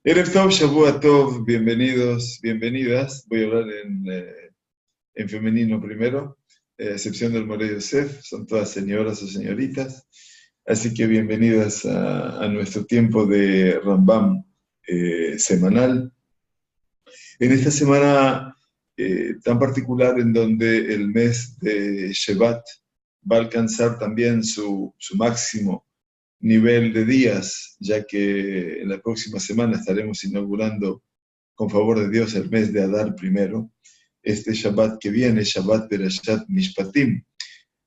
Erev Tov, Shavua Tov, bienvenidos, bienvenidas. Voy a hablar en femenino primero, a excepción del Moré Yosef, son todas señoras o señoritas. Así que bienvenidas a nuestro tiempo de Rambam semanal. En esta semana tan particular en donde el mes de Shevat va a alcanzar también su máximo nivel de días, ya que en la próxima semana estaremos inaugurando, con favor de Dios, el mes de Adar primero. Este Shabbat que viene, Shabbat Berashat Mishpatim,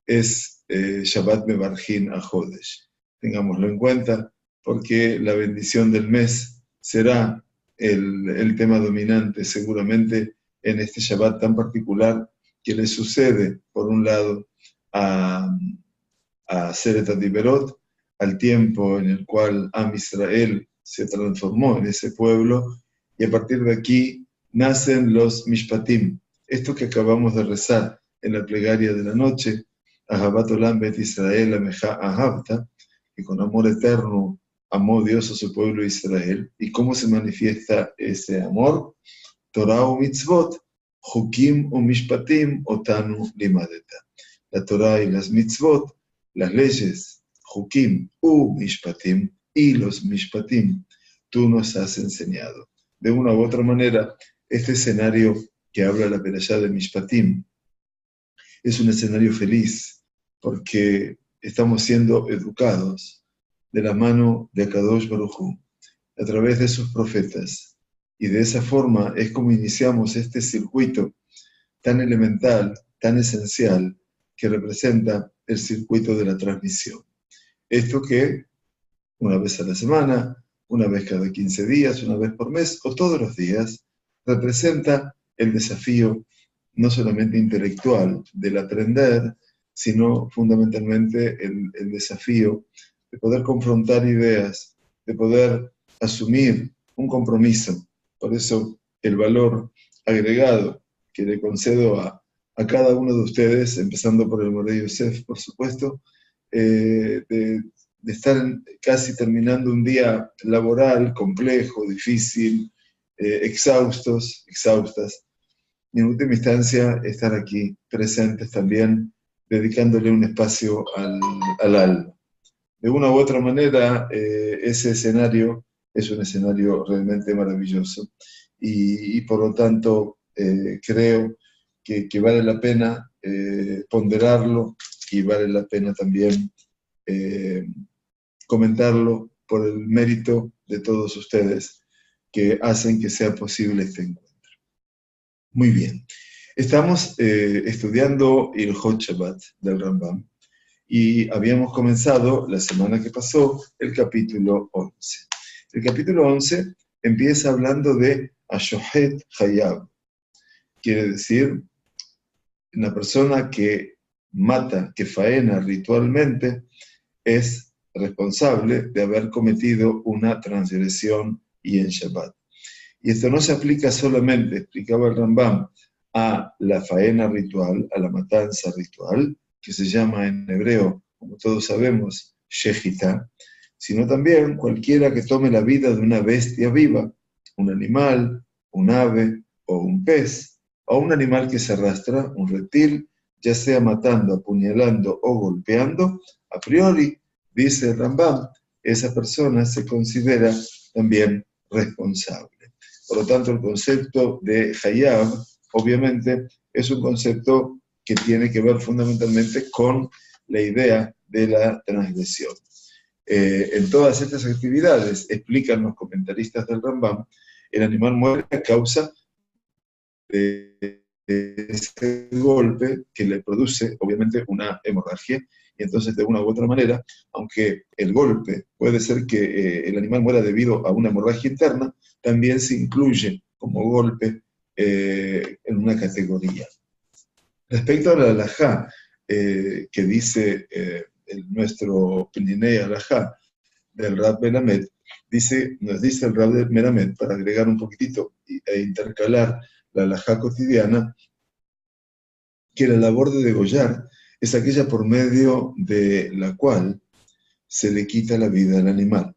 es Shabbat Mevarjin HaJodesh. Tengámoslo en cuenta, porque la bendición del mes será el tema dominante seguramente en este Shabbat tan particular que le sucede, por un lado, a Seret HaDiberot, al tiempo en el cual Am Israel se transformó en ese pueblo, y a partir de aquí nacen los Mishpatim. Esto que acabamos de rezar en la plegaria de la noche, Ahabat Olam Bet Israel Ameja Ahavta, que con amor eterno amó Dios a su pueblo Israel. ¿Y cómo se manifiesta ese amor? Torah u mitzvot, Hukim u Mishpatim Otanu Limadeta. La Torah y las mitzvot, las leyes, Hukim u Mishpatim, y los Mishpatim, tú nos has enseñado. De una u otra manera, este escenario que habla la Perashá de Mishpatim es un escenario feliz, porque estamos siendo educados de la mano de Akadosh Baruj Hu, a través de sus profetas, y de esa forma es como iniciamos este circuito tan elemental, tan esencial, que representa el circuito de la transmisión. Esto que una vez a la semana, una vez cada 15 días, una vez por mes o todos los días, representa el desafío no solamente intelectual del aprender, sino fundamentalmente el desafío de poder confrontar ideas, de poder asumir un compromiso. Por eso el valor agregado que le concedo a cada uno de ustedes, empezando por el Moré Yosef, por supuesto, de estar casi terminando un día laboral, complejo, difícil, exhaustas, y en última instancia estar aquí presentes también, dedicándole un espacio al alma. De una u otra manera, ese escenario es un escenario realmente maravilloso, y por lo tanto creo que vale la pena ponderarlo, y vale la pena también comentarlo por el mérito de todos ustedes que hacen que sea posible este encuentro. Muy bien. Estamos estudiando el Hot Shabbat del Rambam, y habíamos comenzado la semana que pasó el capítulo 11. El capítulo 11 empieza hablando de Ashohet Hayab. Quiere decir, una persona que mata, que faena ritualmente, es responsable de haber cometido una transgresión y en Shabbat. Y esto no se aplica solamente, explicaba el Rambam, a la faena ritual, a la matanza ritual, que se llama en hebreo, como todos sabemos, shechita, sino también cualquiera que tome la vida de una bestia viva, un animal, un ave o un pez, o un animal que se arrastra, un reptil, ya sea matando, apuñalando o golpeando, a priori, dice el Rambam, esa persona se considera también responsable. Por lo tanto, el concepto de Hayab, obviamente, es un concepto que tiene que ver fundamentalmente con la idea de la transgresión. En todas estas actividades, explican los comentaristas del Rambam, el animal muere a causa de ese golpe que le produce, obviamente, una hemorragia, y entonces de una u otra manera, aunque el golpe puede ser que el animal muera debido a una hemorragia interna, también se incluye como golpe en una categoría. Respecto a la halajá, que dice nuestro Peninei halajá del Rab Melamed, nos dice el Rab Melamed, para agregar un poquitito e intercalar la halajá cotidiana, que la labor de degollar es aquella por medio de la cual se le quita la vida al animal.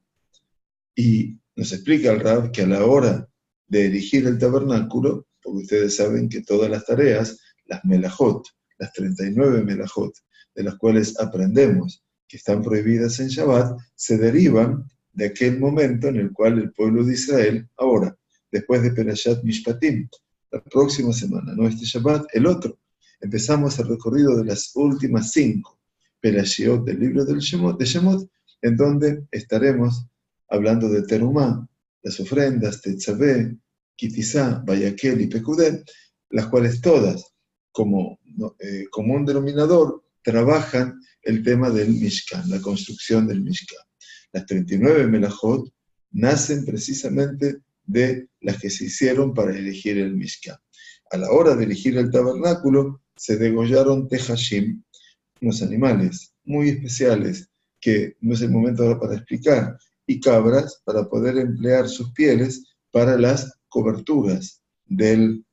Y nos explica el Rab que a la hora de erigir el tabernáculo, porque ustedes saben que todas las tareas, las melajot, las 39 melajot, de las cuales aprendemos que están prohibidas en Shabbat, se derivan de aquel momento en el cual el pueblo de Israel, ahora, después de Perashat Mishpatim, la próxima semana, no este Shabbat, el otro, empezamos el recorrido de las últimas 5 Perashiot del libro de Shemot, en donde estaremos hablando de Terumá, las ofrendas, Tetzaveh, Kitizá, Bayakel y Pekudé, las cuales todas, como un denominador, trabajan el tema del Mishkan, la construcción del Mishkan. Las 39 Melajot nacen precisamente de las que se hicieron para elegir el Mishkan. A la hora de elegir el tabernáculo, se degollaron Tehashim, unos animales muy especiales, que no es el momento ahora para explicar, y cabras para poder emplear sus pieles para las coberturas del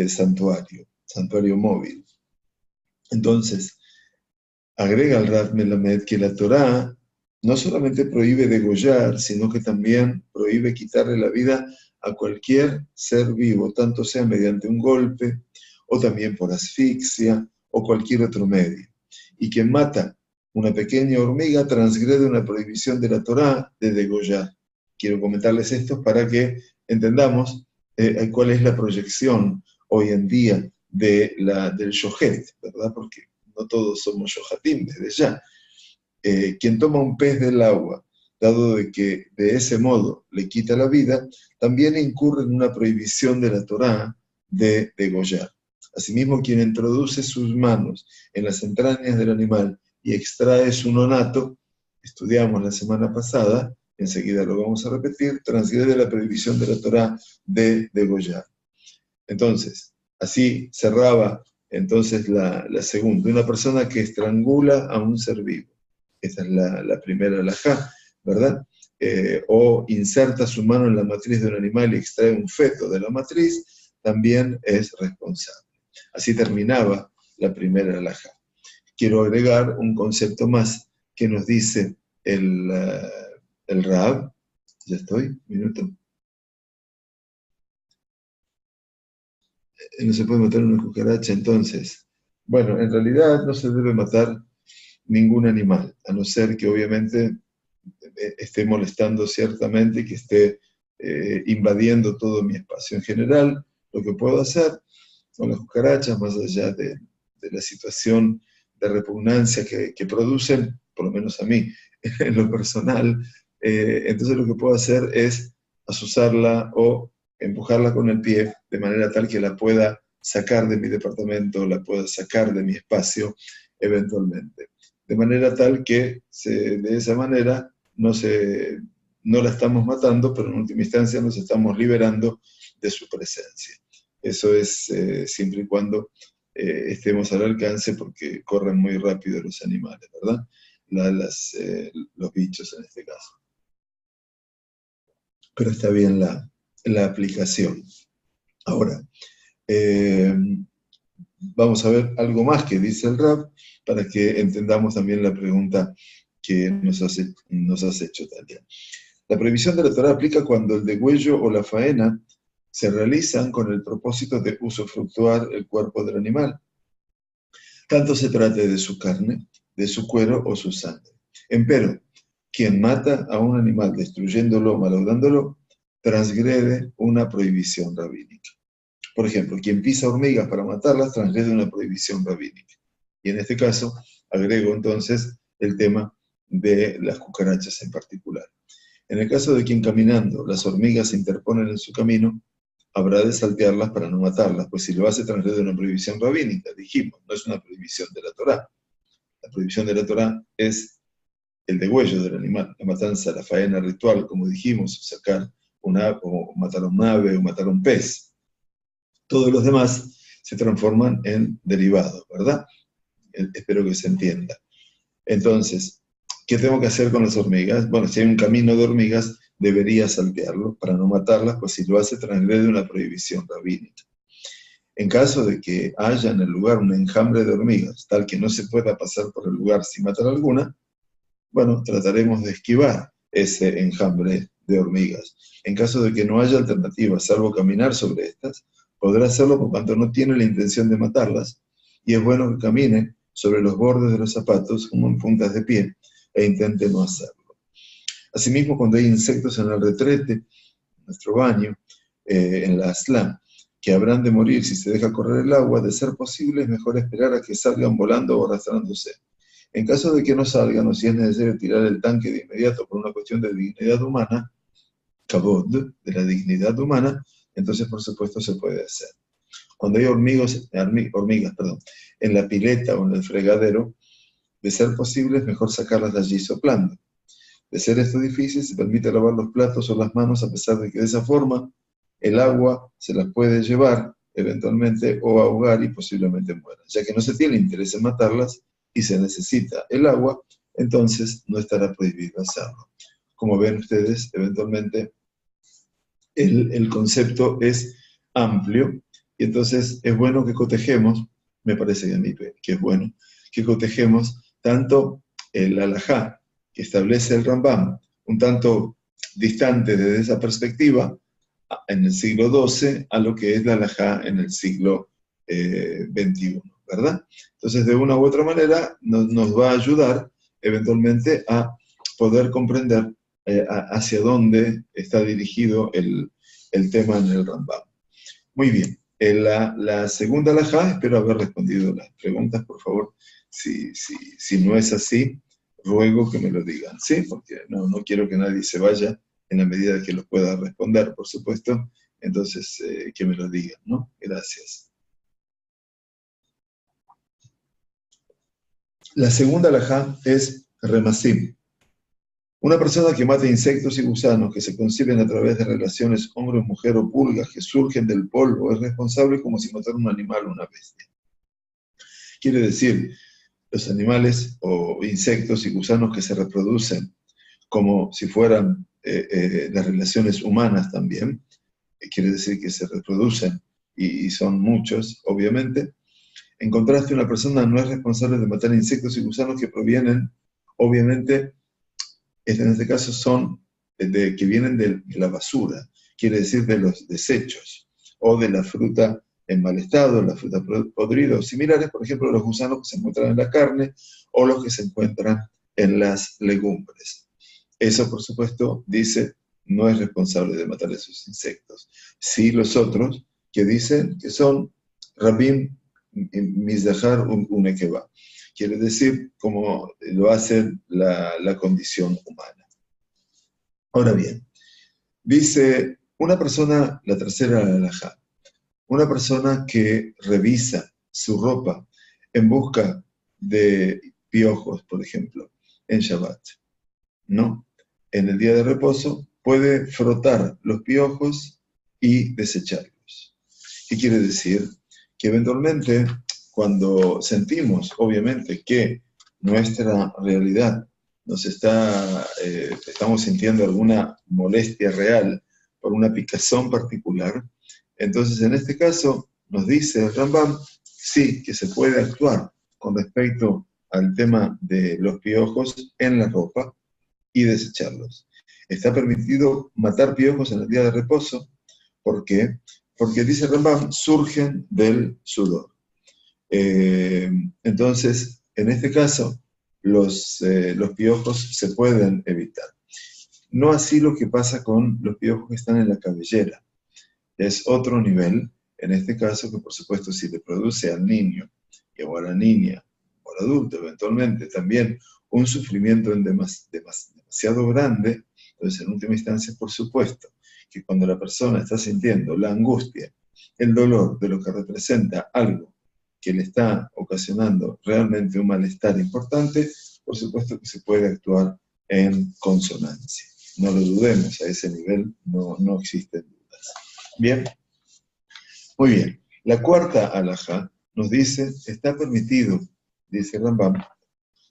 santuario móvil. Entonces, agrega el Rav Melamed que la Torá no solamente prohíbe degollar, sino que también prohíbe quitarle la vida a cualquier ser vivo, tanto sea mediante un golpe, o también por asfixia, o cualquier otro medio. Y quien mata una pequeña hormiga transgrede una prohibición de la Torá de degollar. Quiero comentarles esto para que entendamos cuál es la proyección hoy en día del shohet, ¿verdad? Porque no todos somos shohatim desde ya. Quien toma un pez del agua, dado de que de ese modo le quita la vida, también incurre en una prohibición de la Torá de degollar. Asimismo, quien introduce sus manos en las entrañas del animal y extrae su nonato, estudiamos la semana pasada, enseguida lo vamos a repetir, transgrede la prohibición de la Torá de degollar. Entonces, así cerraba entonces la segunda, una persona que estrangula a un ser vivo. Esa es la primera alajá, ¿verdad? O inserta su mano en la matriz de un animal y extrae un feto de la matriz, también es responsable. Así terminaba la primera alajá. Quiero agregar un concepto más que nos dice el Rab. Ya estoy, un minuto. No se puede matar una cucaracha, entonces. Bueno, en realidad no se debe matar ningún animal, a no ser que obviamente esté molestando ciertamente, que esté invadiendo todo mi espacio. En general, lo que puedo hacer con las cucarachas, más allá de la situación de repugnancia que producen, por lo menos a mí, en lo personal, entonces lo que puedo hacer es azuzarla o empujarla con el pie, de manera tal que la pueda sacar de mi departamento, la pueda sacar de mi espacio eventualmente. De manera tal que de esa manera no la estamos matando, pero en última instancia nos estamos liberando de su presencia. Eso es siempre y cuando estemos al alcance, porque corren muy rápido los animales, ¿verdad? Los bichos en este caso. Pero está bien la aplicación. Ahora, vamos a ver algo más que dice el Rab, para que entendamos también la pregunta que nos has hecho, Talia. La prohibición de la Torá aplica cuando el degüello o la faena se realizan con el propósito de usufructuar el cuerpo del animal, tanto se trate de su carne, de su cuero o su sangre. Empero, quien mata a un animal destruyéndolo o malográndolo, transgrede una prohibición rabínica. Por ejemplo, quien pisa hormigas para matarlas, transgrede una prohibición rabínica. Y en este caso, agrego entonces el tema de las cucarachas en particular. En el caso de quien caminando las hormigas se interponen en su camino, habrá de saltearlas para no matarlas, pues si lo hace transgrede una prohibición rabínica, dijimos, no es una prohibición de la Torá. La prohibición de la Torá es el degüello del animal, la matanza, la faena ritual, como dijimos, sacar o matar a un ave o matar a un pez. Todos los demás se transforman en derivados, ¿verdad? Espero que se entienda. Entonces, ¿qué tengo que hacer con las hormigas? Bueno, si hay un camino de hormigas, debería saltearlo para no matarlas, pues si lo hace transgrede una prohibición rabínica. En caso de que haya en el lugar un enjambre de hormigas, tal que no se pueda pasar por el lugar sin matar alguna, bueno, trataremos de esquivar ese enjambre de hormigas. En caso de que no haya alternativa, salvo caminar sobre estas, podrá hacerlo por cuanto no tiene la intención de matarlas, y es bueno que camine sobre los bordes de los zapatos como en puntas de pie, e intente no hacerlo. Asimismo, cuando hay insectos en el retrete, en nuestro baño, en la asla, que habrán de morir si se deja correr el agua, de ser posible es mejor esperar a que salgan volando o arrastrándose. En caso de que no salgan, o si es necesario tirar el tanque de inmediato por una cuestión de dignidad humana, kabod, de la dignidad humana, entonces por supuesto se puede hacer. Cuando hay hormigas, en la pileta o en el fregadero, de ser posible es mejor sacarlas de allí soplando. De ser esto difícil, se permite lavar los platos o las manos, a pesar de que de esa forma el agua se las puede llevar eventualmente o ahogar y posiblemente mueran. Ya que no se tiene interés en matarlas y se necesita el agua, entonces no estará prohibido hacerlo. Como ven ustedes, eventualmente el concepto es amplio y entonces es bueno que cotejemos, me parece a mí que es bueno, que cotejemos tanto el halajá que establece el Rambam, un tanto distante desde esa perspectiva, en el siglo XII, a lo que es la halajá en el siglo XXI, ¿verdad? Entonces, de una u otra manera, nos va a ayudar eventualmente a poder comprender hacia dónde está dirigido el tema en el Rambam. Muy bien. La segunda halajá, espero haber respondido las preguntas, por favor. Si no es así, ruego que me lo digan, ¿sí? Porque no quiero que nadie se vaya en la medida que lo pueda responder, por supuesto. Entonces, que me lo digan, ¿no? Gracias. La segunda halajá es remasim. Una persona que mata insectos y gusanos que se conciben a través de relaciones hombre-mujer o pulgas que surgen del polvo es responsable como si matara un animal o una bestia. Quiere decir, los animales o insectos y gusanos que se reproducen como si fueran las relaciones humanas también, quiere decir que se reproducen y son muchos, obviamente. En contraste, una persona no es responsable de matar insectos y gusanos que provienen, obviamente, en este caso son que vienen de la basura, quiere decir de los desechos, o de la fruta en mal estado, la fruta podrida o similares, por ejemplo, los gusanos que se encuentran en la carne o los que se encuentran en las legumbres. Eso, por supuesto, dice, no es responsable de matar esos insectos. Sí los otros, que dicen que son Rabim Mizdahar Unekeba. Quiere decir, como lo hace la condición humana. Ahora bien, dice una persona, la tercera halajá, una persona que revisa su ropa en busca de piojos, por ejemplo, en Shabbat, ¿no? En el día de reposo puede frotar los piojos y desecharlos. ¿Qué quiere decir? Que eventualmente, cuando sentimos, obviamente, que nuestra realidad estamos sintiendo alguna molestia real por una picazón particular, entonces en este caso nos dice el Rambam, sí, que se puede actuar con respecto al tema de los piojos en la ropa y desecharlos. Está permitido matar piojos en el día de reposo. ¿Por qué? Porque dice Rambam, surgen del sudor. Entonces, en este caso, los piojos se pueden evitar. No así lo que pasa con los piojos que están en la cabellera. Es otro nivel, en este caso, que por supuesto si le produce al niño o a la niña o al adulto eventualmente también un sufrimiento demasiado grande, entonces en última instancia, por supuesto, que cuando la persona está sintiendo la angustia, el dolor de lo que representa algo que le está ocasionando realmente un malestar importante, por supuesto que se puede actuar en consonancia. No lo dudemos, a ese nivel no existen dudas. Bien, muy bien. La cuarta halajá nos dice, está permitido, dice Rambam,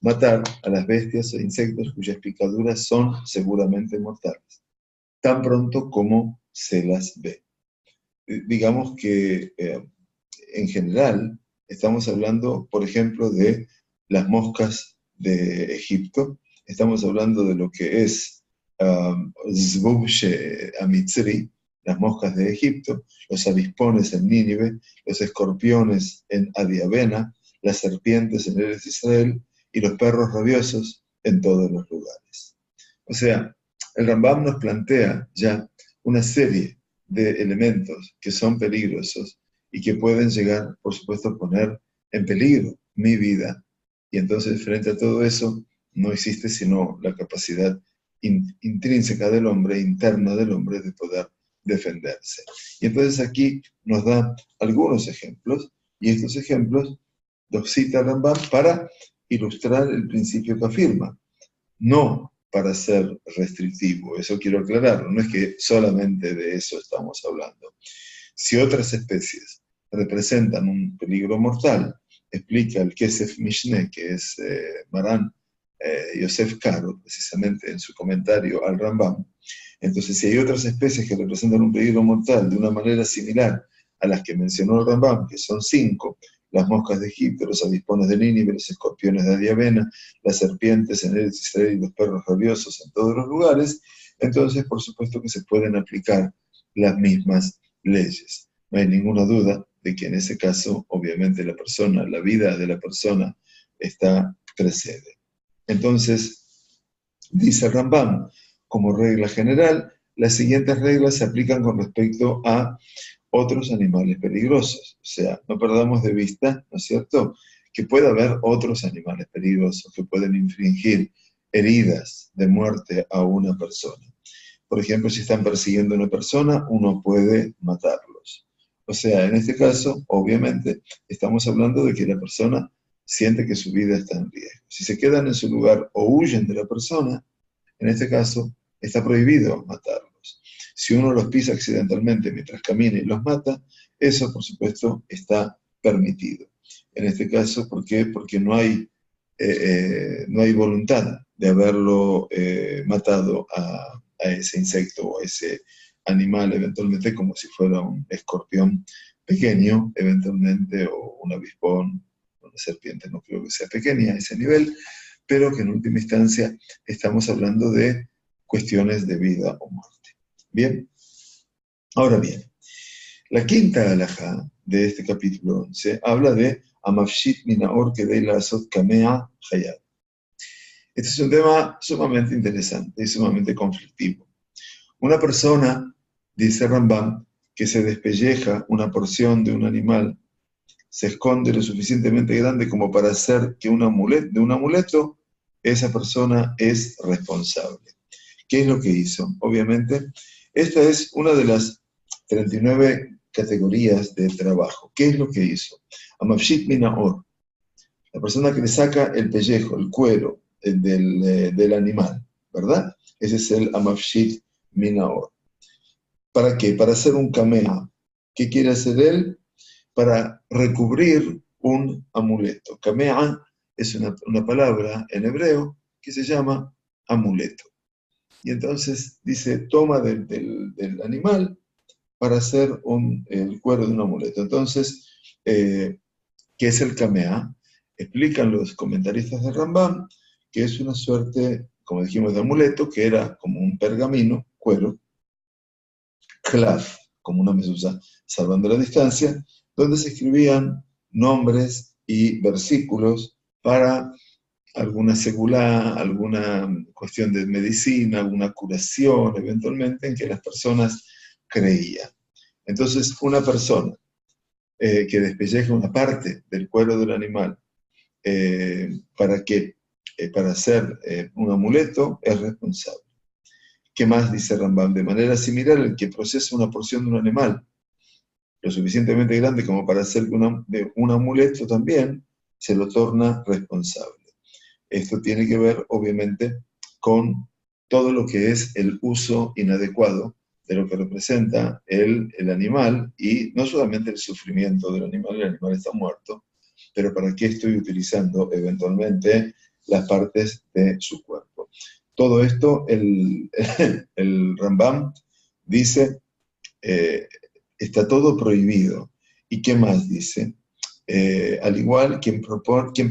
matar a las bestias e insectos cuyas picaduras son seguramente mortales, tan pronto como se las ve. Digamos que en general estamos hablando, por ejemplo, de las moscas de Egipto, estamos hablando de lo que es Zbub Amitzri, las moscas de Egipto, los avispones en Nínive, los escorpiones en Adiabena, las serpientes en Eretz Israel y los perros rabiosos en todos los lugares. O sea, el Rambam nos plantea ya una serie de elementos que son peligrosos y que pueden llegar, por supuesto, a poner en peligro mi vida. Y entonces, frente a todo eso, no existe sino la capacidad intrínseca del hombre, interna del hombre, de poder defenderse. Y entonces aquí nos da algunos ejemplos, y estos ejemplos los cita Rambam para ilustrar el principio que afirma, no para ser restrictivo, eso quiero aclararlo, no es que solamente de eso estamos hablando. Si otras especies representan un peligro mortal, explica el Kesef Mishneh, que es Maran Yosef Karo, precisamente en su comentario al Rambam. Entonces, si hay otras especies que representan un peligro mortal de una manera similar a las que mencionó el Rambam, que son 5, las moscas de Egipto, los avispones de Nínive, los escorpiones de Adiabena, las serpientes en Eretz Israel y los perros rabiosos en todos los lugares, entonces, por supuesto que se pueden aplicar las mismas leyes. No hay ninguna duda de que en ese caso, obviamente, la vida de la persona precede. Entonces, dice Rambam, como regla general, las siguientes reglas se aplican con respecto a otros animales peligrosos. O sea, no perdamos de vista, ¿no es cierto?, que puede haber otros animales peligrosos que pueden infligir heridas de muerte a una persona. Por ejemplo, si están persiguiendo a una persona, uno puede matarlos. O sea, en este caso, obviamente, estamos hablando de que la persona siente que su vida está en riesgo. Si se quedan en su lugar o huyen de la persona, en este caso, está prohibido matarlos. Si uno los pisa accidentalmente mientras camina y los mata, eso, por supuesto, está permitido. En este caso, ¿por qué? Porque no hay voluntad de haberlo matado a ese insecto o a ese animal, eventualmente, como si fuera un escorpión pequeño, eventualmente, o un avispón, una serpiente, no creo que sea pequeña a ese nivel, pero que en última instancia estamos hablando de cuestiones de vida o muerte. Bien, ahora bien, la quinta alajá de este capítulo 11 habla de Amafshit Minaor Kedei La'asot Kamea Hayat. Este es un tema sumamente interesante y sumamente conflictivo. Una persona, dice Rambam, que se despelleja una porción de un animal, se esconde lo suficientemente grande como para hacer que de un amuleto, esa persona es responsable. ¿Qué es lo que hizo? Obviamente, esta es una de las 39 categorías de trabajo. ¿Qué es lo que hizo? Amafshit Minaor, la persona que le saca el pellejo, el cuero del animal, ¿verdad? Ese es el Amafshit Minaor. ¿Para qué? Para hacer un kamea. ¿Qué quiere hacer él? Para recubrir un amuleto. Kamea es una palabra en hebreo que se llama amuleto. Y entonces dice, toma del animal para hacer el cuero de un amuleto. Entonces, ¿qué es el kamea? Explican los comentaristas de Rambam que es una suerte, como dijimos, de amuleto, que era como un pergamino, cuero, klaf, como una mesusa, salvando la distancia, donde se escribían nombres y versículos para alguna segulá, alguna cuestión de medicina, alguna curación, eventualmente, en que las personas creían. Entonces, una persona que despelleja una parte del cuero del animal para hacer un amuleto, es responsable. ¿Qué más dice Rambam? De manera similar, el que procesa una porción de un animal lo suficientemente grande como para hacer un amuleto también, se lo torna responsable. Esto tiene que ver, obviamente, con todo lo que es el uso inadecuado de lo que representa el animal, y no solamente el sufrimiento del animal, el animal está muerto, pero para qué estoy utilizando eventualmente las partes de su cuerpo. Todo esto, el Rambam dice, está todo prohibido. ¿Y qué más dice? Al igual, quien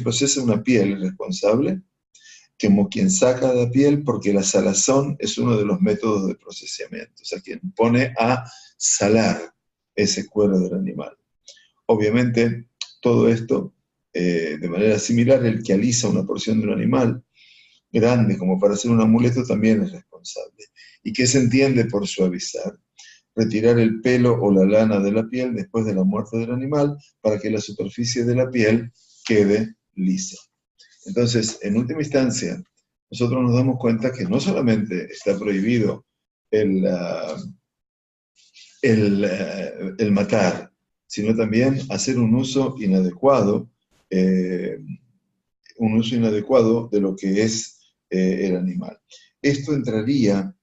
procesa una piel es responsable, como quien saca la piel, porque la salazón es uno de los métodos de procesamiento, o sea, quien pone a salar ese cuero del animal. Obviamente, todo esto, de manera similar, el que alisa una porción de un animal grande como para hacer un amuleto también es responsable. ¿Y qué se entiende por suavizar? Retirar el pelo o la lana de la piel después de la muerte del animal para que la superficie de la piel quede lisa. Entonces, en última instancia, nosotros nos damos cuenta que no solamente está prohibido el, el matar, sino también hacer eh, un uso inadecuado de lo que es el animal. Esto entraría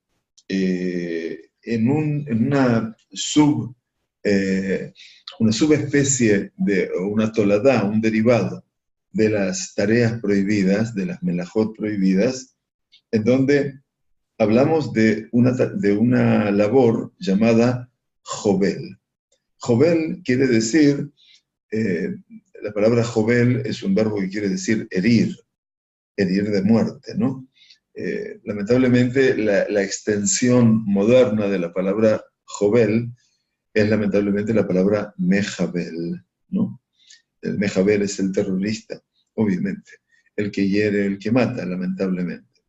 una subespecie de una toladá, un derivado de las tareas prohibidas, de las melajot prohibidas, en donde hablamos de una labor llamada jovel. Jovel quiere decir, eh, la palabra jovel es un verbo que quiere decir herir de muerte, ¿no? Lamentablemente, la extensión moderna de la palabra jovel es lamentablemente la palabra mejabel, ¿no? El mejabel es el terrorista, obviamente, el que hiere, el que mata, lamentablemente.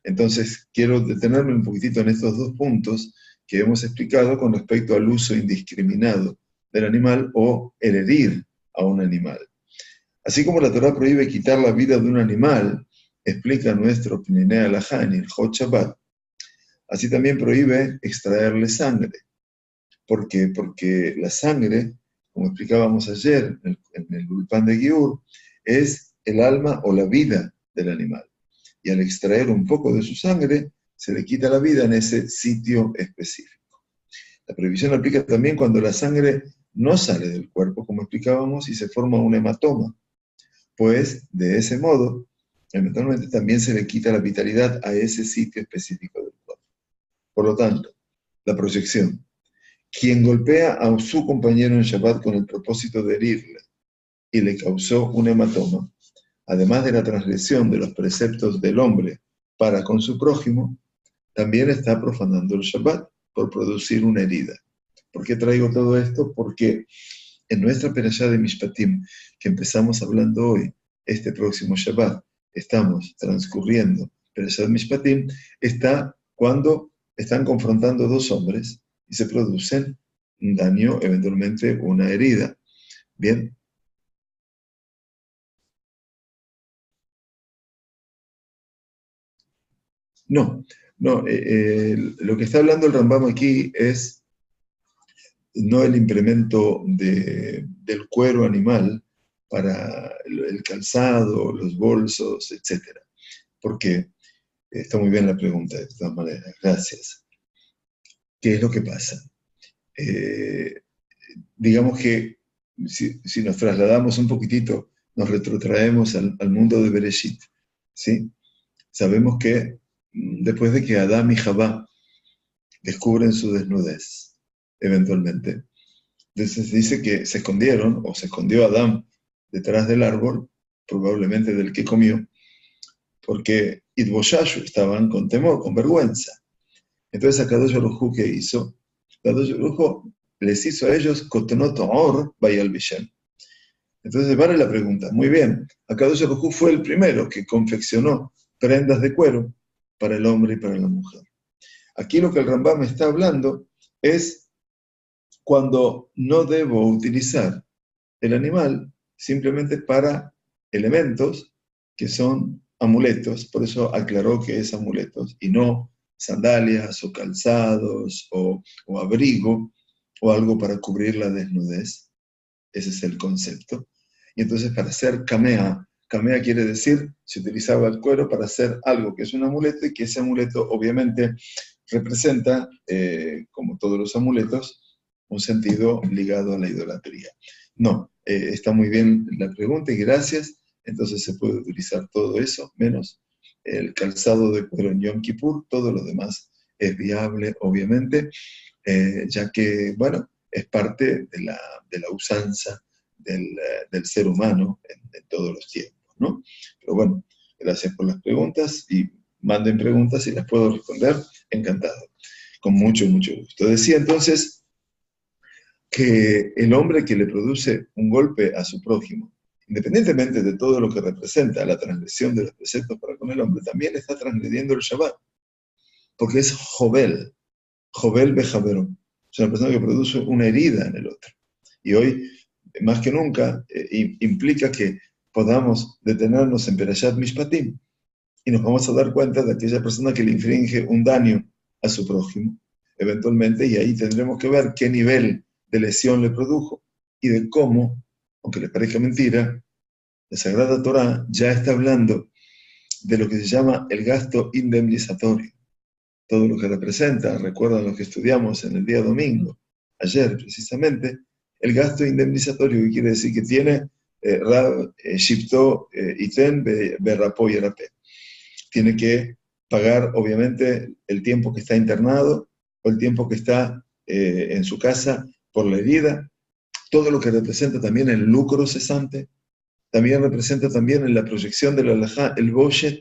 Entonces, quiero detenerme un poquitito en estos dos puntos que hemos explicado con respecto al uso indiscriminado del animal o el herir a un animal. Así como la Torá prohíbe quitar la vida de un animal, explica nuestro Pninei Halajá en el Hot Shabbat, así también prohíbe extraerle sangre. ¿Por qué? Porque la sangre, como explicábamos ayer en el Ulpan de Giur, es el alma o la vida del animal. Y al extraer un poco de su sangre, se le quita la vida en ese sitio específico. La prohibición aplica también cuando la sangre no sale del cuerpo, como explicábamos, y se forma un hematoma. Pues de ese modo, eventualmente también se le quita la vitalidad a ese sitio específico del cuerpo. Por lo tanto, la proyección. Quien golpea a su compañero en Shabbat con el propósito de herirle y le causó un hematoma, además de la transgresión de los preceptos del hombre para con su prójimo, también está profanando el Shabbat por producir una herida. ¿Por qué traigo todo esto? Porque en nuestra perashá de Mishpatim, que empezamos hablando hoy, este próximo Shabbat, estamos transcurriendo perashá de Mishpatim, está cuando están confrontando dos hombres y se producen un daño, eventualmente una herida. Bien. No, no, lo que está hablando el Rambam aquí es no el implemento del cuero animal para el calzado, los bolsos, etc. Porque está muy bien la pregunta, de todas maneras, gracias. ¿Qué es lo que pasa? Eh, digamos que si nos trasladamos un poquitito, nos retrotraemos al mundo de Bereshit, ¿sí? Sabemos que después de que Adán y Jabá descubren su desnudez, eventualmente, entonces dice que se escondieron, o se escondió Adán detrás del árbol, probablemente del que comió, porque Idboshashu estaban con temor, con vergüenza. Entonces Akadosh Baruj Hu, ¿qué hizo? Akadosh Baruj Hu les hizo a ellos Kotonot Or Bayal Bishem. Entonces vale la pregunta, muy bien, Akadosh Baruj Hu fue el primero que confeccionó prendas de cuero para el hombre y para la mujer. Aquí lo que el Rambam está hablando es cuando no debo utilizar el animal simplemente para elementos que son amuletos, por eso aclaró que es amuletos, y no sandalias o calzados o abrigo o algo para cubrir la desnudez. Ese es el concepto. Y entonces para hacer camea, camea quiere decir, se utilizaba el cuero para hacer algo que es un amuleto y que ese amuleto obviamente representa, como todos los amuletos, un sentido ligado a la idolatría. No, está muy bien la pregunta y gracias. Entonces se puede utilizar todo eso, menos el calzado de cuero en Yom Kippur, todo lo demás es viable, obviamente, ya que, bueno, es parte de la usanza del ser humano en todos los tiempos, ¿no? Pero bueno, Gracias por las preguntas y manden preguntas y las puedo responder, encantado, con mucho, mucho gusto. Decía entonces que el hombre que le produce un golpe a su prójimo, independientemente de todo lo que representa la transgresión de los preceptos para con el hombre, también está transgrediendo el Shabbat, porque es Jovel Bejavero. Es una persona que produce una herida en el otro. Y hoy, más que nunca, implica que podamos detenernos en Perashat Mishpatim y nos vamos a dar cuenta de aquella persona que le infringe un daño a su prójimo, eventualmente, y ahí tendremos que ver qué nivel de lesión le produjo y de cómo, aunque le parezca mentira, la Sagrada Torá ya está hablando de lo que se llama el gasto indemnizatorio. Todo lo que representa, recuerdan lo que estudiamos en el día domingo, ayer precisamente, el gasto indemnizatorio, que quiere decir que tiene Rab Shipto Iten Berrapo y Rapé. Tiene que pagar, obviamente, el tiempo que está internado o el tiempo que está en su casa por la herida. Todo lo que representa también el lucro cesante, también representa también en la proyección de la halajá el boshet,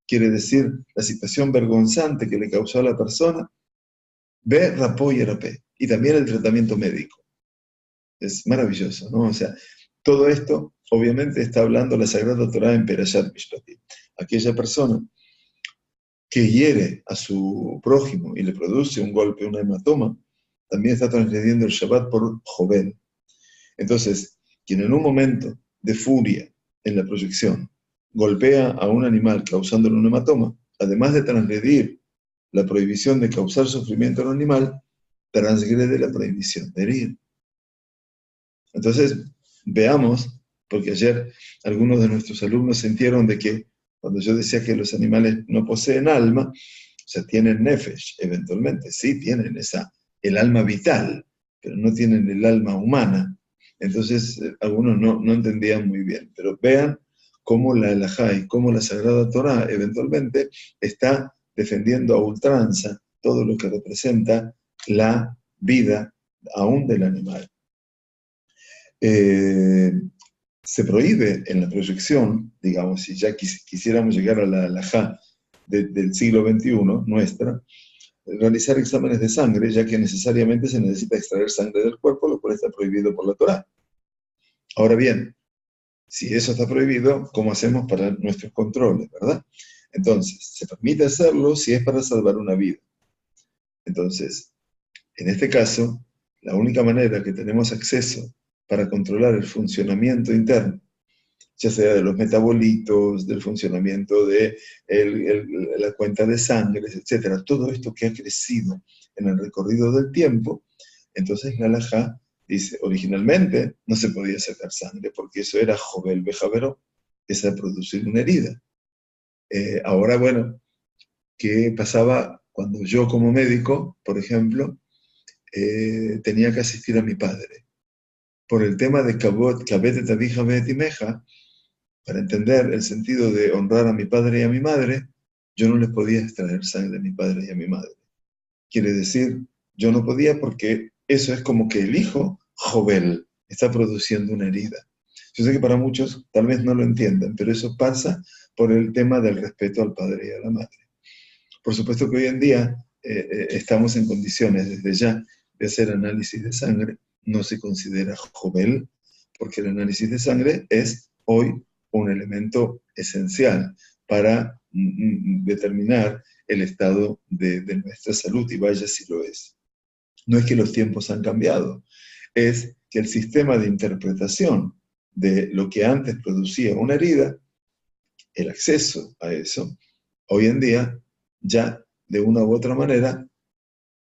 quiere decir la situación vergonzante que le causó a la persona, ve rapó y rapé, y también el tratamiento médico. Es maravilloso, ¿no? O sea, todo esto obviamente está hablando la Sagrada Torá en Perashat Mishpatim. Aquella persona que hiere a su prójimo y le produce un golpe, una hematoma, también está transgrediendo el Shabbat por Jovel. Entonces, quien en un momento de furia en la proyección golpea a un animal causándole un hematoma, además de transgredir la prohibición de causar sufrimiento al animal, transgrede la prohibición de herir. Entonces, veamos, porque ayer algunos de nuestros alumnos sintieron de que cuando yo decía que los animales no poseen alma, o sea, tienen nefesh, eventualmente, sí tienen el alma vital, pero no tienen el alma humana. Entonces, algunos no entendían muy bien. Pero vean cómo la halajá y cómo la Sagrada Torá eventualmente está defendiendo a ultranza todo lo que representa la vida aún del animal. Se prohíbe en la proyección, digamos, si ya quisiéramos llegar a la halajá del siglo XXI, nuestra, realizar exámenes de sangre, ya que necesariamente se necesita extraer sangre del cuerpo, lo cual está prohibido por la Torá. Ahora bien, si eso está prohibido, ¿cómo hacemos para nuestros controles, verdad? Entonces, se permite hacerlo si es para salvar una vida. Entonces, en este caso, la única manera que tenemos acceso para controlar el funcionamiento interno, ya sea de los metabolitos, del funcionamiento de la cuenta de sangre, etc., todo esto que ha crecido en el recorrido del tiempo, entonces la halajá dice, originalmente no se podía sacar sangre, porque eso era Jovel Bejavero, es a producir una herida. Ahora, bueno, ¿qué pasaba cuando yo como médico, por ejemplo, tenía que asistir a mi padre? Por el tema de Kabet Tabija Betimeja, para entender el sentido de honrar a mi padre y a mi madre, yo no les podía extraer sangre a mi padre y a mi madre. Quiere decir, yo no podía porque eso es como que el hijo, Jovel, está produciendo una herida. Yo sé que para muchos tal vez no lo entiendan, pero eso pasa por el tema del respeto al padre y a la madre. Por supuesto que hoy en día estamos en condiciones desde ya de hacer análisis de sangre. No se considera Jovel, porque el análisis de sangre es hoy un elemento esencial para determinar el estado de nuestra salud, y vaya si lo es. No es que los tiempos han cambiado, es que el sistema de interpretación de lo que antes producía una herida, el acceso a eso, hoy en día ya de una u otra manera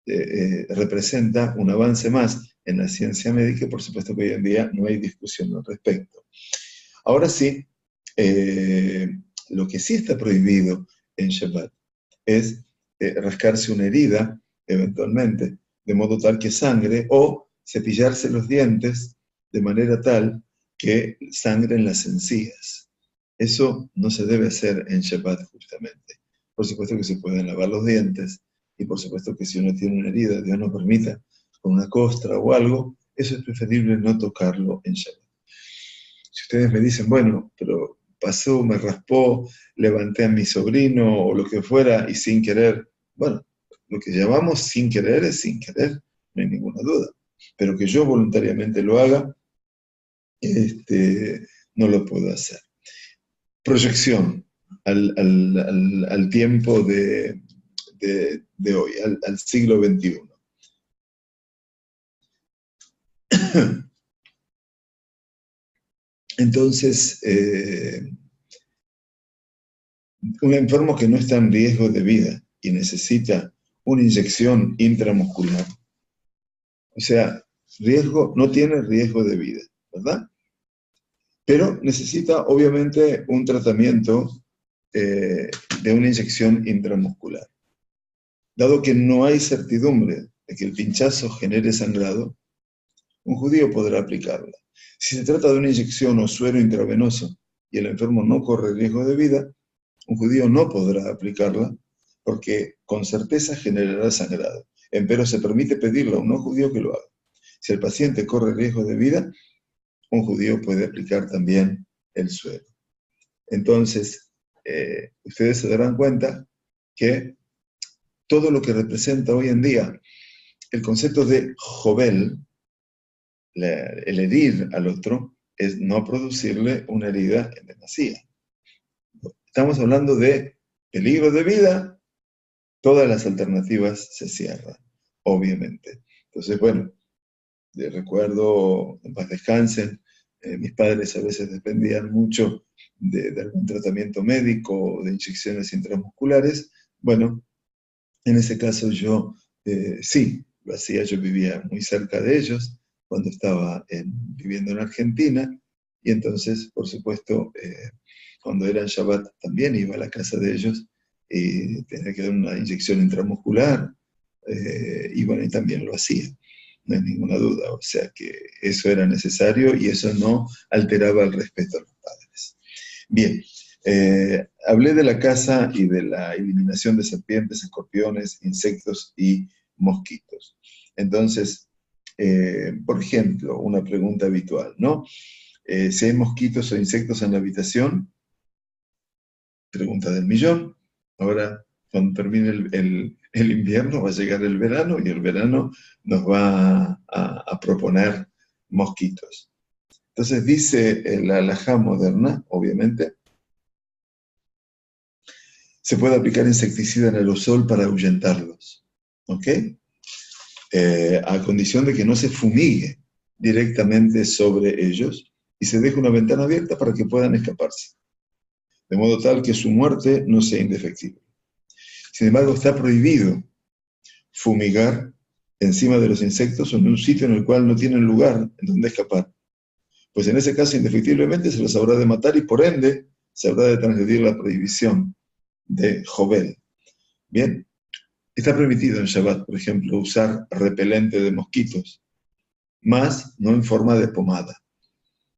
representa un avance más en la ciencia médica, y por supuesto que hoy en día no hay discusión al respecto. Ahora sí, lo que sí está prohibido en Shabbat es rascarse una herida, eventualmente, de modo tal que sangre, o cepillarse los dientes de manera tal que sangren las encías. Eso no se debe hacer en Shabbat, justamente. Por supuesto que se pueden lavar los dientes, y por supuesto que si uno tiene una herida, Dios nos permita, con una costra o algo, eso es preferible no tocarlo en Shabbat. Si ustedes me dicen, bueno, pero pasó, me raspó, levanté a mi sobrino o lo que fuera y sin querer. Bueno, lo que llamamos sin querer es sin querer, no hay ninguna duda. Pero que yo voluntariamente lo haga, no lo puedo hacer. Proyección al tiempo de hoy, al siglo XXI. Entonces, un enfermo que no está en riesgo de vida y necesita una inyección intramuscular, o sea, no tiene riesgo de vida, ¿verdad? Pero necesita obviamente un tratamiento de una inyección intramuscular. Dado que no hay certidumbre de que el pinchazo genere sangrado, un judío podrá aplicarla. Si se trata de una inyección o suero intravenoso y el enfermo no corre riesgo de vida, un judío no podrá aplicarla porque con certeza generará sangrado. Empero se permite pedirle a un no judío que lo haga. Si el paciente corre riesgo de vida, un judío puede aplicar también el suero. Entonces, ustedes se darán cuenta que todo lo que representa hoy en día el concepto de jovel, el herir al otro, es no producirle una herida en demasía. Estamos hablando de peligro de vida, todas las alternativas se cierran, obviamente. Entonces, bueno, recuerdo, en paz descansen, mis padres a veces dependían mucho de algún tratamiento médico o de inyecciones intramusculares. Bueno, en ese caso yo sí, lo hacía, yo vivía muy cerca de ellos cuando estaba viviendo en Argentina, y entonces, por supuesto, cuando era en Shabbat también iba a la casa de ellos y tenía que dar una inyección intramuscular, y bueno, y también lo hacía, no hay ninguna duda, o sea que eso era necesario y eso no alteraba el respeto a los padres. Bien, hablé de la caza y de la eliminación de serpientes, escorpiones, insectos y mosquitos. Entonces, por ejemplo, una pregunta habitual, ¿no? Si hay mosquitos o insectos en la habitación, pregunta del millón. Ahora, cuando termine el invierno, va a llegar el verano y el verano nos va a proponer mosquitos. Entonces dice la halajá moderna, obviamente, se puede aplicar insecticida en aerosol para ahuyentarlos, ¿ok? A condición de que no se fumigue directamente sobre ellos y se deje una ventana abierta para que puedan escaparse, de modo tal que su muerte no sea indefectible. Sin embargo, está prohibido fumigar encima de los insectos o en un sitio en el cual no tienen lugar en donde escapar, pues en ese caso indefectiblemente se los habrá de matar y por ende se habrá de transgredir la prohibición de Jovel. Bien, está permitido en Shabbat, por ejemplo, usar repelente de mosquitos, más no en forma de pomada.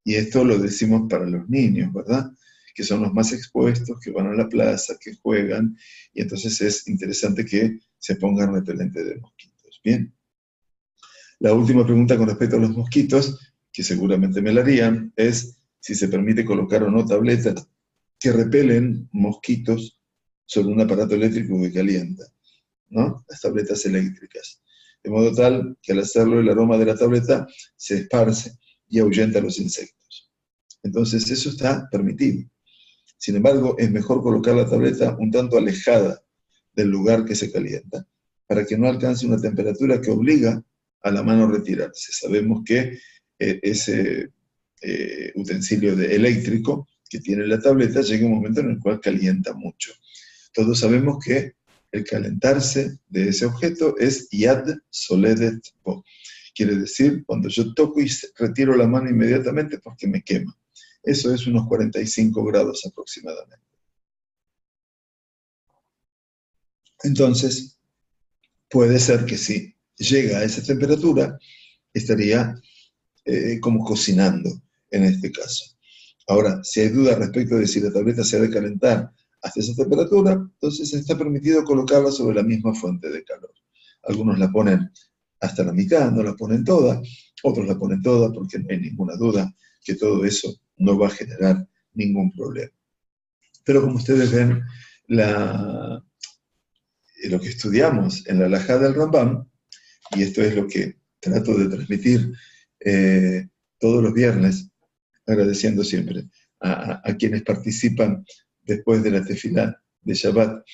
Y esto lo decimos para los niños, ¿verdad? Que son los más expuestos, que van a la plaza, que juegan, y entonces es interesante que se pongan repelente de mosquitos. Bien. La última pregunta con respecto a los mosquitos, que seguramente me la harían, es si se permite colocar o no tabletas que repelen mosquitos sobre un aparato eléctrico que calienta, ¿no? Las tabletas eléctricas. De modo tal que al hacerlo el aroma de la tableta se esparce y ahuyenta a los insectos. Entonces eso está permitido. Sin embargo, es mejor colocar la tableta un tanto alejada del lugar que se calienta, para que no alcance una temperatura que obliga a la mano a retirarse. Sabemos que ese utensilio eléctrico que tiene la tableta llega un momento en el cual calienta mucho. Todos sabemos que el calentarse de ese objeto es yad soledet bo. Quiere decir, cuando yo toco y retiro la mano inmediatamente porque me quema. Eso es unos 45 grados aproximadamente. Entonces, puede ser que si llega a esa temperatura, estaría como cocinando en este caso. Ahora, si hay duda respecto de si la tableta se ha de calentar hasta esa temperatura, entonces está permitido colocarla sobre la misma fuente de calor. Algunos la ponen hasta la mitad, no la ponen toda, otros la ponen toda porque no hay ninguna duda que todo eso no va a generar ningún problema. Pero como ustedes ven, lo que estudiamos en la halajá del Rambam, y esto es lo que trato de transmitir todos los viernes, agradeciendo siempre a quienes participan después de la tefilá de Shabbat,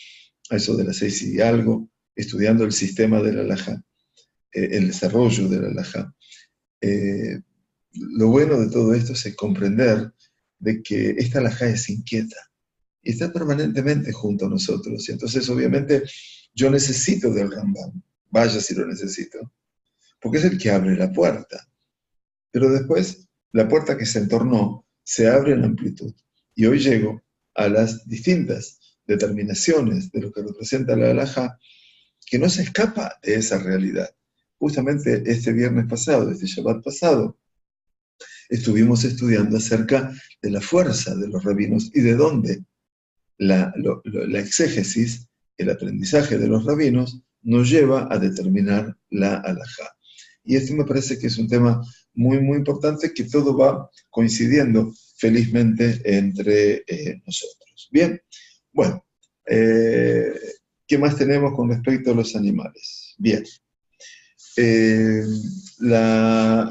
a eso de las 6 y algo, estudiando el sistema de la halajá, el desarrollo de la halajá. Lo bueno de todo esto es comprender de que esta halajá es inquieta y está permanentemente junto a nosotros. Y entonces, obviamente, yo necesito del Rambam, vaya si lo necesito, porque es el que abre la puerta. Pero después, la puerta que se entornó se abre en amplitud. Y hoy llego a las distintas determinaciones de lo que representa la halajá, que no se escapa de esa realidad. Justamente este viernes pasado, este Shabbat pasado, estuvimos estudiando acerca de la fuerza de los rabinos y de dónde la exégesis, el aprendizaje de los rabinos, nos lleva a determinar la halajá. Y esto me parece que es un tema muy, muy importante, que todo va coincidiendo felizmente entre nosotros. Bien, bueno, ¿qué más tenemos con respecto a los animales? Bien,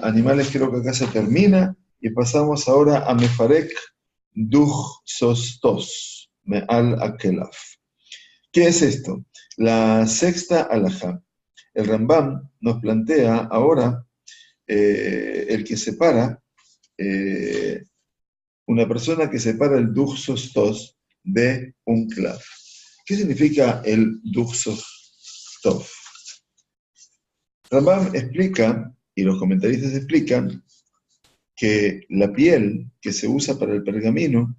animales creo que acá se termina, y pasamos ahora a Mefarek Duch Sostos, Me'al Akelaf. ¿Qué es esto? La sexta halajá. El Rambam nos plantea ahora el que separa, una persona que separa el Duch Sostos de un Klav. ¿Qué significa el Duch Sostos? Rambam explica, y los comentaristas explican, que la piel que se usa para el pergamino,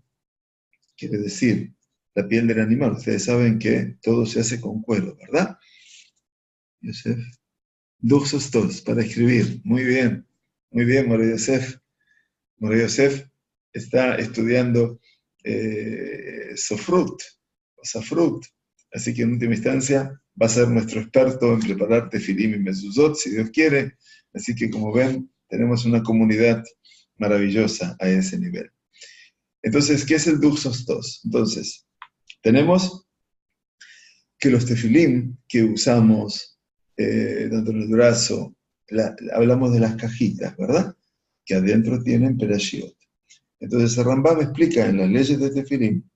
quiere decir, la piel del animal, ustedes saben que todo se hace con cuero, ¿verdad? Yosef. Duch Sostos, para escribir. Muy bien, Moré Yosef. Moré Yosef está estudiando Sofrut, o Safrut, así que en última instancia va a ser nuestro experto en preparar tefilim y mezuzot, si Dios quiere. Así que, como ven, tenemos una comunidad maravillosa a ese nivel. Entonces, ¿qué es el Duch Sostos? Entonces, tenemos que los tefilim que usamos, tanto en el brazo, hablamos de las cajitas, ¿verdad? Que adentro tienen perashiot. Entonces, el Rambam explica en las leyes de tefilim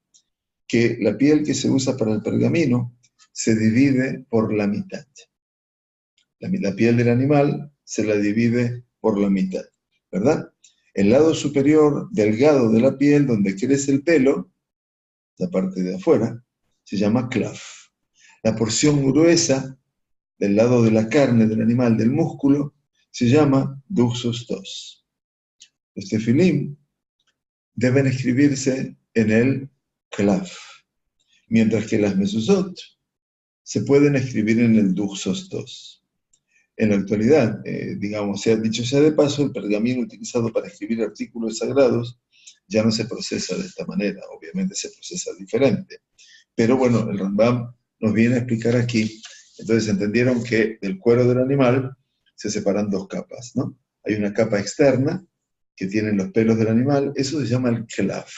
que la piel que se usa para el pergamino se divide por la mitad. La piel del animal se la divide por la mitad, ¿verdad? El lado superior delgado de la piel, donde crece el pelo, la parte de afuera, se llama klaf. La porción gruesa del lado de la carne del animal, del músculo, se llama Duch Sostos. Los tefilim deben escribirse en el klaf, mientras que las mezuzot se pueden escribir en el Duch Sostos. En la actualidad, digamos, sea dicho sea de paso, el pergamino utilizado para escribir artículos sagrados ya no se procesa de esta manera, obviamente se procesa diferente. Pero bueno, el Rambam nos viene a explicar aquí, entonces entendieron que del cuero del animal se separan dos capas, ¿no? Hay una capa externa que tienen los pelos del animal, eso se llama el klaf.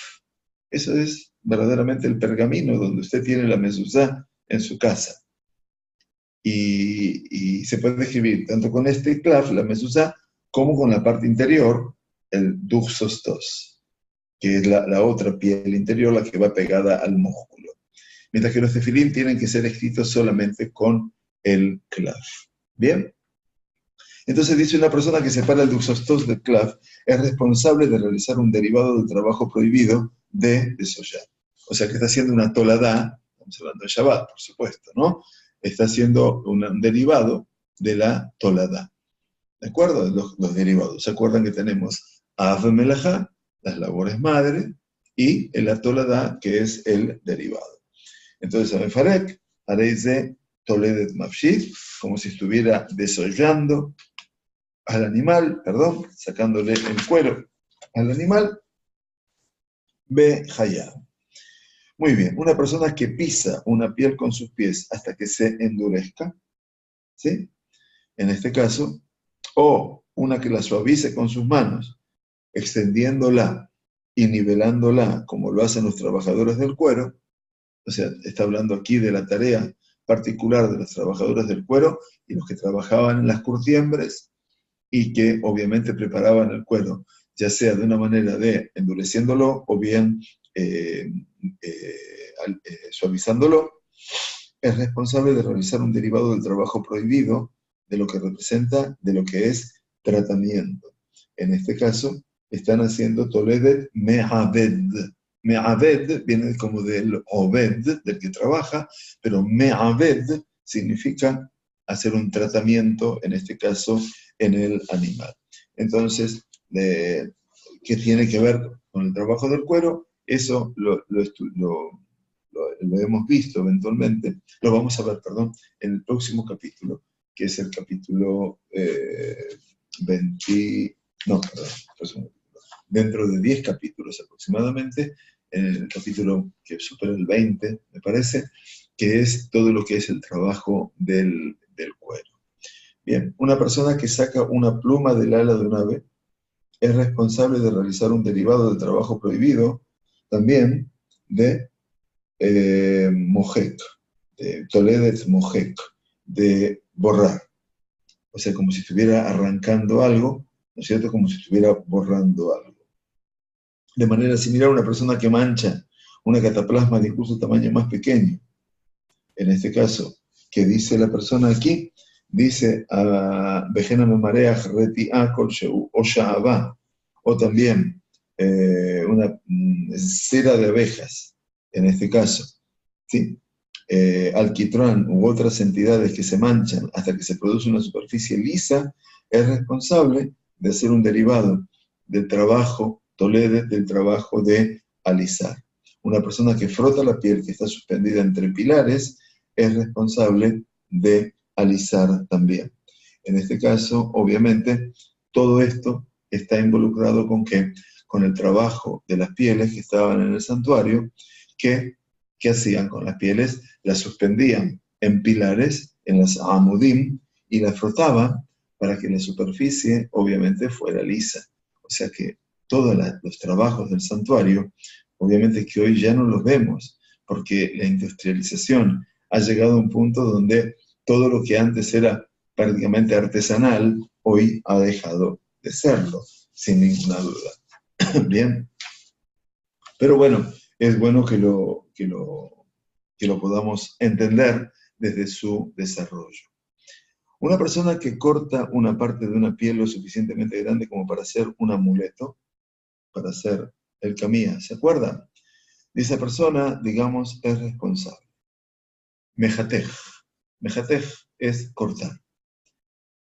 Eso es verdaderamente el pergamino donde usted tiene la mezuzá en su casa. Y se puede escribir tanto con este klaf, la mezuzá, como con la parte interior, el Duch Sostos, que es la otra piel interior, la que va pegada al músculo. Mientras que los tefilim tienen que ser escritos solamente con el klaf. ¿Bien? Entonces dice, una persona que separa el Duch Sostos del klaf es responsable de realizar un derivado del trabajo prohibido de desollar. O sea que está haciendo una toladá, estamos hablando de Shabbat, por supuesto, ¿no? Está haciendo un derivado de la toladá. ¿De acuerdo? Los derivados. ¿Se acuerdan que tenemos Av Melajá, las labores madre, y el Toladá, que es el derivado? Entonces, a Mefarek, haréis de Toledet Mafshid, como si estuviera desollando al animal, perdón, sacándole el cuero al animal, Be Hayab. Muy bien, una persona que pisa una piel con sus pies hasta que se endurezca, ¿sí? En este caso, o una que la suavice con sus manos, extendiéndola y nivelándola como lo hacen los trabajadores del cuero, o sea, está hablando aquí de la tarea particular de los trabajadores del cuero y los que trabajaban en las curtiembres y que obviamente preparaban el cuero, ya sea de una manera de endureciéndolo o bien suavizándolo, es responsable de realizar un derivado del trabajo prohibido, de lo que representa, de lo que es tratamiento. En este caso, están haciendo Toledet Me'aved. Me'aved viene como del Obed, del que trabaja, pero Me'aved significa hacer un tratamiento, en este caso, en el animal. Entonces, ¿qué tiene que ver con el trabajo del cuero? Eso lo hemos visto eventualmente, lo vamos a ver, perdón, en el próximo capítulo, que es el capítulo 20, no, perdón, dentro de 10 capítulos aproximadamente, en el capítulo que supera el 20, me parece, que es todo lo que es el trabajo del cuero. Bien, una persona que saca una pluma del ala de un ave es responsable de realizar un derivado del trabajo prohibido, también de mojek, de Toledet mojek, de borrar. O sea, como si estuviera arrancando algo, ¿no es cierto? Como si estuviera borrando algo. De manera similar a una persona que mancha una cataplasma de incluso tamaño más pequeño. En este caso, ¿qué dice la persona aquí? Dice a Vejena Memareach Reti Akol Sheu o Sha'aba, o también una cera de abejas, en este caso, ¿sí? Alquitrán u otras entidades que se manchan hasta que se produce una superficie lisa, es responsable de hacer un derivado del trabajo Tolede, del trabajo de alisar. Una persona que frota la piel que está suspendida entre pilares es responsable de alisar también. En este caso, obviamente, todo esto está involucrado con ¿qué? Con el trabajo de las pieles que estaban en el santuario, que ¿qué hacían con las pieles? Las suspendían en pilares, en las amudim, y las frotaban para que la superficie obviamente fuera lisa. O sea que todos los trabajos del santuario, obviamente que hoy ya no los vemos, porque la industrialización ha llegado a un punto donde todo lo que antes era prácticamente artesanal, hoy ha dejado de serlo, sin ninguna duda. Bien. Pero bueno, es bueno que lo podamos entender desde su desarrollo. Una persona que corta una parte de una piel lo suficientemente grande como para hacer un amuleto, para hacer el camilla, ¿se acuerdan? Esa persona, digamos, es responsable. Mejatej. Mejatej es cortar.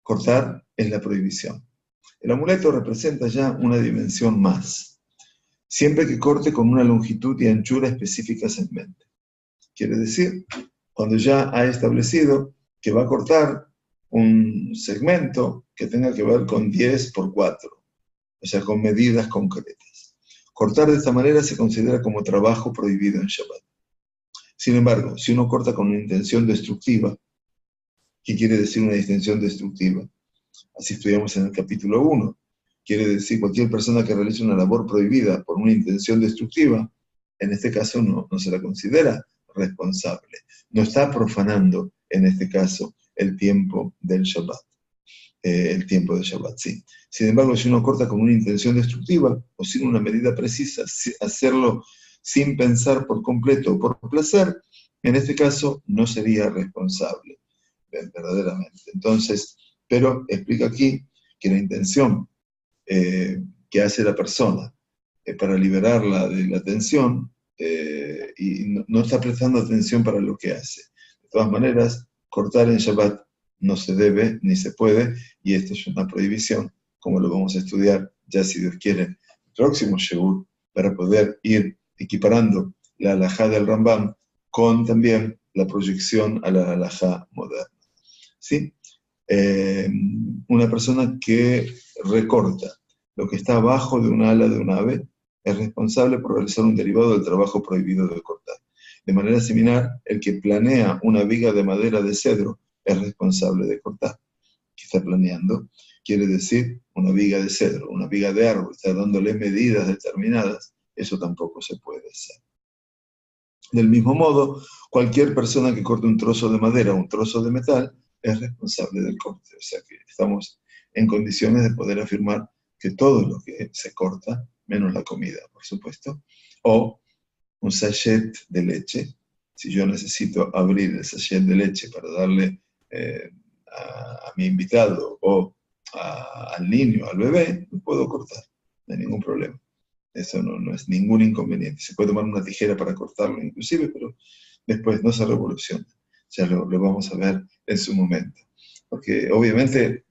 Cortar es la prohibición. El amuleto representa ya una dimensión más, siempre que corte con una longitud y anchura específicas en mente. Quiere decir, cuando ya ha establecido que va a cortar un segmento que tenga que ver con 10 por 4, o sea, con medidas concretas. Cortar de esta manera se considera como trabajo prohibido en Shabbat. Sin embargo, si uno corta con una intención destructiva, ¿qué quiere decir una intención destructiva? Así estudiamos en el capítulo 1. Quiere decir cualquier persona que realice una labor prohibida por una intención destructiva, en este caso no se la considera responsable. No está profanando, en este caso, el tiempo del Shabbat. El tiempo del Shabbat, sí. Sin embargo, si uno corta con una intención destructiva o sin una medida precisa, hacerlo sin pensar por completo o por placer, en este caso no sería responsable, verdaderamente. Entonces, pero explica aquí que la intención que hace la persona para liberarla de la tensión y no está prestando atención para lo que hace. De todas maneras, cortar en Shabbat no se debe ni se puede, y esto es una prohibición, como lo vamos a estudiar ya si Dios quiere el próximo Shebut, para poder ir equiparando la halajá del Rambam con también la proyección a la halajá moderna. ¿Sí? Una persona que recorta lo que está abajo de una ala de un ave es responsable por realizar un derivado del trabajo prohibido de cortar. De manera similar, el que planea una viga de madera de cedro es responsable de cortar. ¿Qué está planeando? Quiere decir una viga de cedro, una viga de árbol, está dándole medidas determinadas eso tampoco se puede hacer. Del mismo modo, cualquier persona que corte un trozo de madera o un trozo de metal es responsable del corte. O sea que estamos en condiciones de poder afirmar que todo lo que se corta, menos la comida, por supuesto, o un sachet de leche. Si yo necesito abrir el sachet de leche para darle a mi invitado o al niño, al bebé, lo puedo cortar, no hay ningún problema. Eso no es ningún inconveniente. Se puede tomar una tijera para cortarlo inclusive, pero después no se revoluciona. Ya lo vamos a ver en su momento. Porque obviamente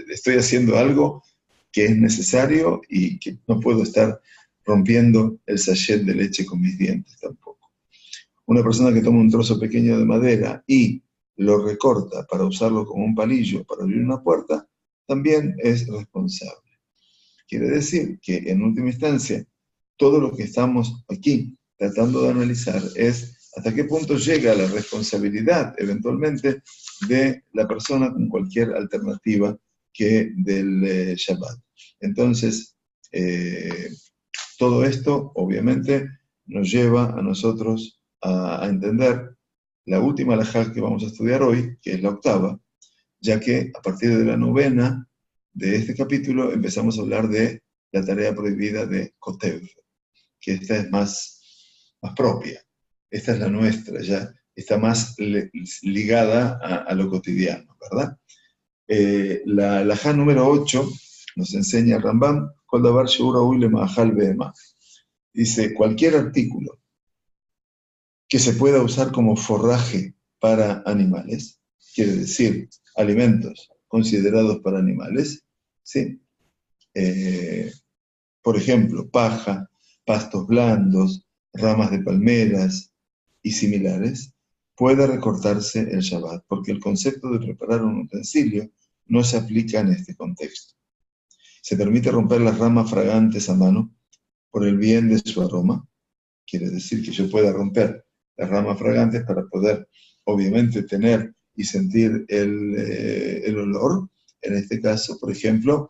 estoy haciendo algo que es necesario y que no puedo estar rompiendo el sachet de leche con mis dientes tampoco. Una persona que toma un trozo pequeño de madera y lo recorta para usarlo como un palillo para abrir una puerta, también es responsable. Quiere decir que en última instancia, todo lo que estamos aquí tratando de analizar es hasta qué punto llega la responsabilidad eventualmente de la persona con cualquier alternativa que del Shabbat. Entonces, todo esto obviamente nos lleva a nosotros a entender la última halajá que vamos a estudiar hoy, que es la octava, ya que a partir de la novena de este capítulo empezamos a hablar de la tarea prohibida de Kotev, que esta es más propia, esta es la nuestra, ya está más ligada a lo cotidiano, ¿verdad? La halajá número 8 nos enseña el Rambam, Kol davar shehu raui lema'achal behemah. Dice, cualquier artículo que se pueda usar como forraje para animales, quiere decir alimentos considerados para animales, ¿sí? Por ejemplo, paja, pastos blandos, ramas de palmeras y similares, puede recortarse el Shabbat, porque el concepto de preparar un utensilio no se aplica en este contexto. Se permite romper las ramas fragantes a mano por el bien de su aroma, quiere decir que yo pueda romper las ramas fragantes para poder, obviamente, tener y sentir el olor. En este caso, por ejemplo,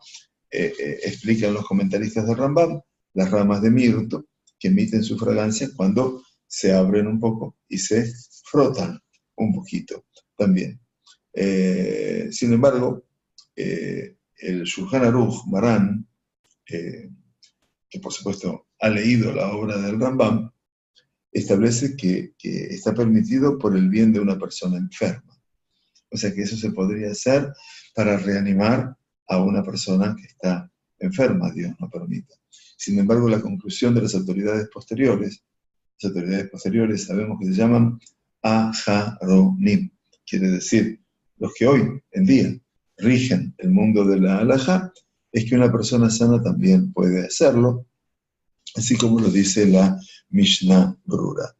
explican los comentaristas de Rambam, las ramas de mirto que emiten su fragancia cuando se abren un poco y se frotan un poquito también. Sin embargo, el Shulchan Aruch Marán, que por supuesto ha leído la obra del Rambam, establece que está permitido por el bien de una persona enferma. O sea que eso se podría hacer para reanimar a una persona que está enferma, Dios no permita. Sin embargo, la conclusión de las autoridades posteriores sabemos que se llaman aharonim, quiere decir, los que hoy en día rigen el mundo de la halajá, es que una persona sana también puede hacerlo, así como lo dice la Mishnah Brura.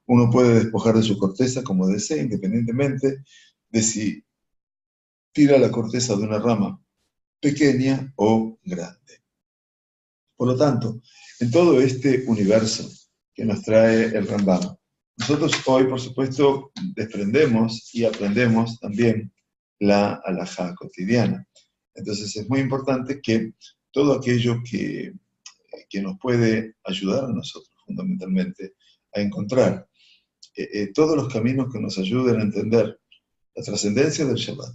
Uno puede despojar de su corteza como desee, independientemente de si tira la corteza de una rama pequeña o grande. Por lo tanto, en todo este universo que nos trae el Rambam, nosotros hoy, por supuesto, desprendemos y aprendemos también la halajá cotidiana. Entonces es muy importante que todo aquello que nos puede ayudar a nosotros fundamentalmente a encontrar todos los caminos que nos ayuden a entender la trascendencia del Shabbat.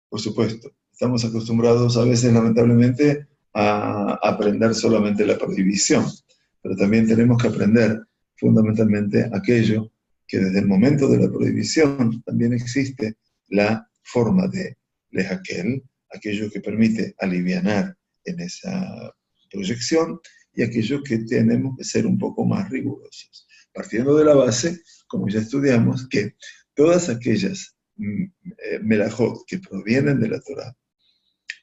Por supuesto, estamos acostumbrados a veces, lamentablemente, a aprender solamente la prohibición, pero también tenemos que aprender fundamentalmente aquello que desde el momento de la prohibición también existe la forma de lehakel, aquello que permite alivianar en esa proyección y aquello que tenemos que ser un poco más rigurosos. Partiendo de la base, como ya estudiamos, que todas aquellas melajot que provienen de la Torá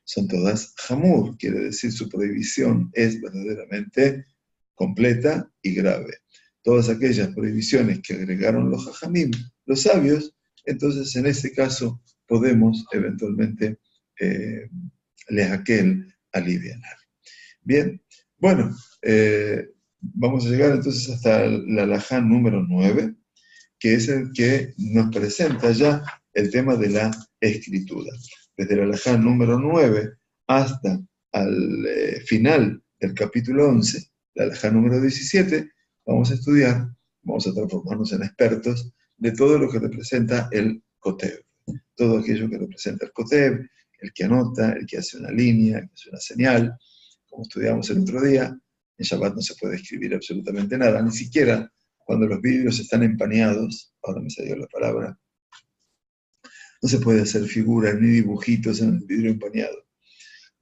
son todas hamur, quiere decir su prohibición es verdaderamente completa y grave. Todas aquellas prohibiciones que agregaron los hajamim, los sabios, entonces en este caso podemos eventualmente lehakel alivianar. Bien, bueno, vamos a llegar entonces hasta la halajá número 9, que es el que nos presenta ya el tema de la escritura. Desde la halajá número 9 hasta al final del capítulo 11, la halajá número 17, vamos a estudiar, vamos a transformarnos en expertos de todo lo que representa el Kotev. Todo aquello que representa el Kotev, el que anota, el que hace una línea, el que hace una señal. Como estudiamos el otro día, en Shabbat no se puede escribir absolutamente nada, ni siquiera cuando los vidrios están empañados, ahora me salió la palabra, no se puede hacer figuras ni dibujitos en el vidrio empañado.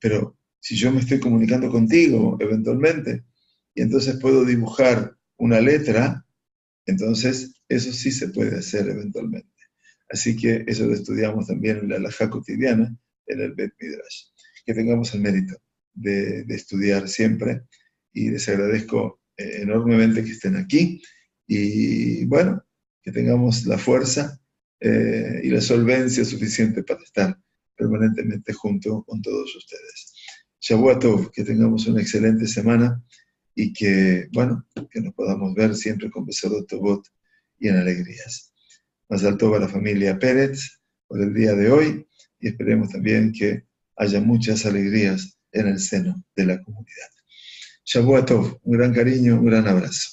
Pero si yo me estoy comunicando contigo eventualmente, y entonces puedo dibujar una letra, entonces eso sí se puede hacer eventualmente. Así que eso lo estudiamos también en la halajá cotidiana, en el Bet Midrash. Que tengamos el mérito de estudiar siempre, y les agradezco enormemente que estén aquí, y bueno, que tengamos la fuerza y la solvencia suficiente para estar permanentemente junto con todos ustedes. Shavua Tov, que tengamos una excelente semana y que, bueno, que nos podamos ver siempre con Besarot Tovot y en alegrías. Más alto para la familia Pérez por el día de hoy, y esperemos también que haya muchas alegrías en el seno de la comunidad. Shavua Tov, un gran cariño, un gran abrazo.